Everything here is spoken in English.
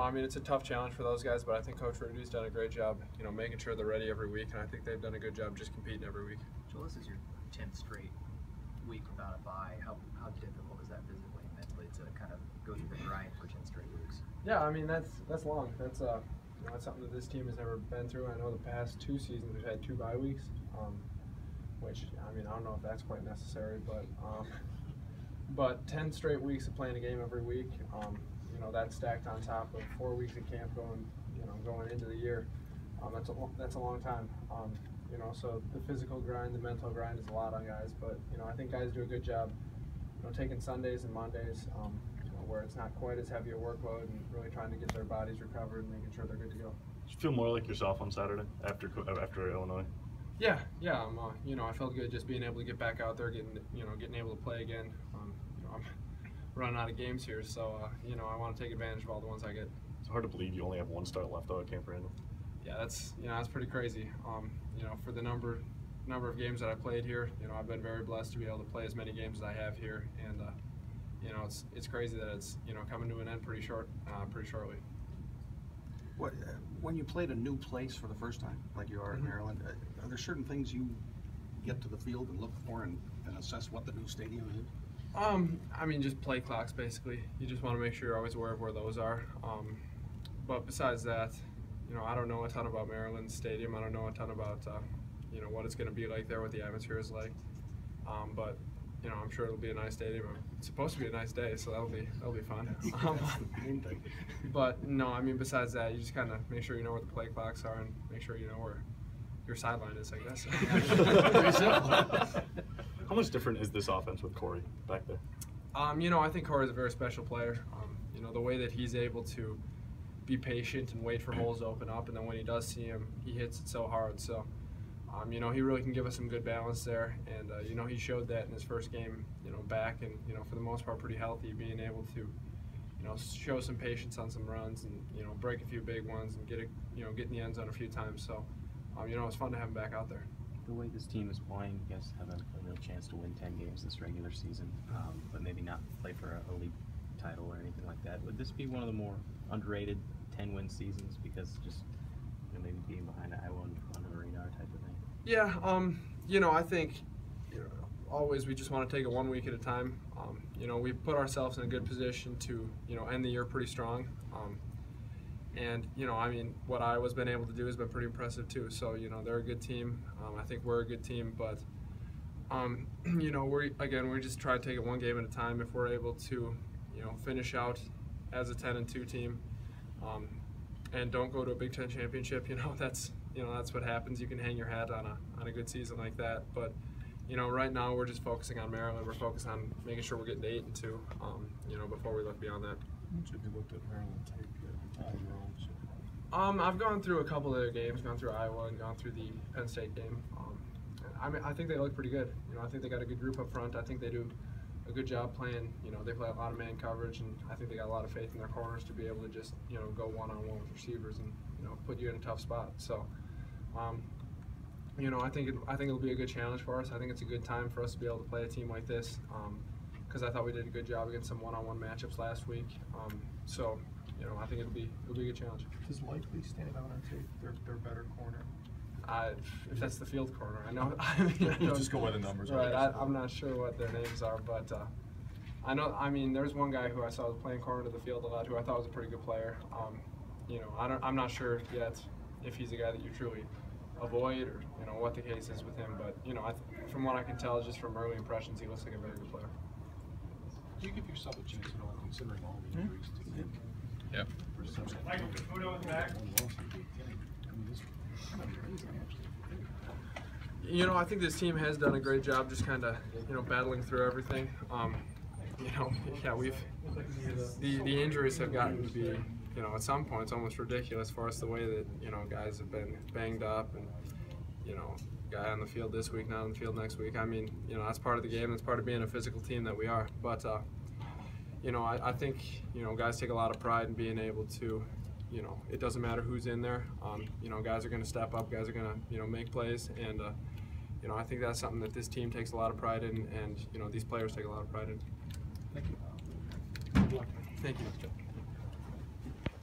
I mean, it's a tough challenge for those guys, but I think Coach Rudy's done a great job, making sure they're ready every week, and I think they've done a good job just competing every week. Joel, this is your 10th straight week without a bye. How difficult is that physically and mentally to kind of go through the grind for 10 straight weeks? Yeah, I mean, that's long. That's that's something that this team has never been through. I know the past 2 seasons we've had 2 bye weeks, which, I mean, I don't know if that's quite necessary, but 10 straight weeks of playing a game every week, that's stacked on top of 4 weeks of camp going into the year. That's a long time. So the physical grind, the mental grind is a lot on guys, but I think guys do a good job, taking Sundays and Mondays, where it's not quite as heavy a workload, and really trying to get their bodies recovered and making sure they're good to go. Did you feel more like yourself on Saturday after Illinois? Yeah. I felt good just being able to get back out there, getting able to play again. I'm running out of games here, so I want to take advantage of all the ones I get. It's hard to believe you only have 1 start left though at Camp Randall. Yeah, that's pretty crazy. For the number of games that I played here, I've been very blessed to be able to play as many games as I have here, and it's crazy that it's coming to an end pretty shortly. When you played a new place for the first time, like you are in Maryland, are there certain things you get to the field and look for and assess what the new stadium is? I mean, just play clocks basically. You just want to make sure you're always aware of where those are. But besides that, I don't know a ton about Maryland Stadium. I don't know a ton about what it's going to be like there, what the atmosphere is like. But I'm sure it'll be a nice stadium. It's supposed to be a nice day, so that'll be fun. But no, I mean, besides that, you just kind of make sure you know where the play clocks are and make sure you know where your sideline is, I guess. How much different is this offense with Corey back there? I think Corey's a very special player. The way that he's able to be patient and wait for holes to open up, and then when he does see him, he hits it so hard. So, he really can give us some good balance there, and he showed that in his first game, back, and for the most part pretty healthy, being able to, show some patience on some runs and break a few big ones and get in the end zone a few times. So, it's fun to have him back out there. The way this team is playing, you guys have a real chance to win 10 games this regular season, but maybe not play for a league title or anything like that. Would this be one of the more underrated 10-win seasons because just maybe being behind Iowa on the radar type of thing? Yeah, I think always we just want to take it 1 week at a time. We've put ourselves in a good position to end the year pretty strong. And, I mean, what Iowa's been able to do has been pretty impressive too. So, they're a good team. I think we're a good team, but, we just try to take it 1 game at a time. If we're able to, finish out as a 10-2 team, and don't go to a Big Ten championship, that's what happens. You can hang your hat on a good season like that. But, right now we're just focusing on Maryland. We're focused on making sure we're getting to 8-2, before we look beyond that. Have you looked at Maryland tape yet? I've gone through a couple of their games, gone through Iowa and gone through the Penn State game. I think they look pretty good. I think they got a good group up front. I think they do a good job playing. They play a lot of man coverage, and I think they got a lot of faith in their corners to be able to just go one-on-one with receivers and put you in a tough spot. So, I think it'll be a good challenge for us. I think it's a good time for us to be able to play a team like this, because I thought we did a good job against some one-on-one matchups last week. So, I think it'll be a good challenge. Does Likely stand out on tape? Their better corner. If that's the field corner, I know. Just go by the numbers. Right. I'm not sure what their names are, but I know. I mean, there's one guy who I saw was playing corner to the field a lot, who I thought was a pretty good player. I'm not sure yet if he's a guy that you truly avoid or what the case is with him, but from what I can tell, just from early impressions, he looks like a very good player. Do you give yourself a chance at all, considering all the injuries? Yeah. Michael Caputo in the back. I think this team has done a great job just kind of, battling through everything. The injuries have gotten to be, at some points almost ridiculous for us, the way that, guys have been banged up and, guy on the field this week, not on the field next week. I mean, that's part of the game. That's part of being a physical team that we are. But, I think, guys take a lot of pride in being able to, it doesn't matter who's in there. Guys are going to step up. Guys are going to, make plays. And, I think that's something that this team takes a lot of pride in, and, these players take a lot of pride in. Thank you. Thank you.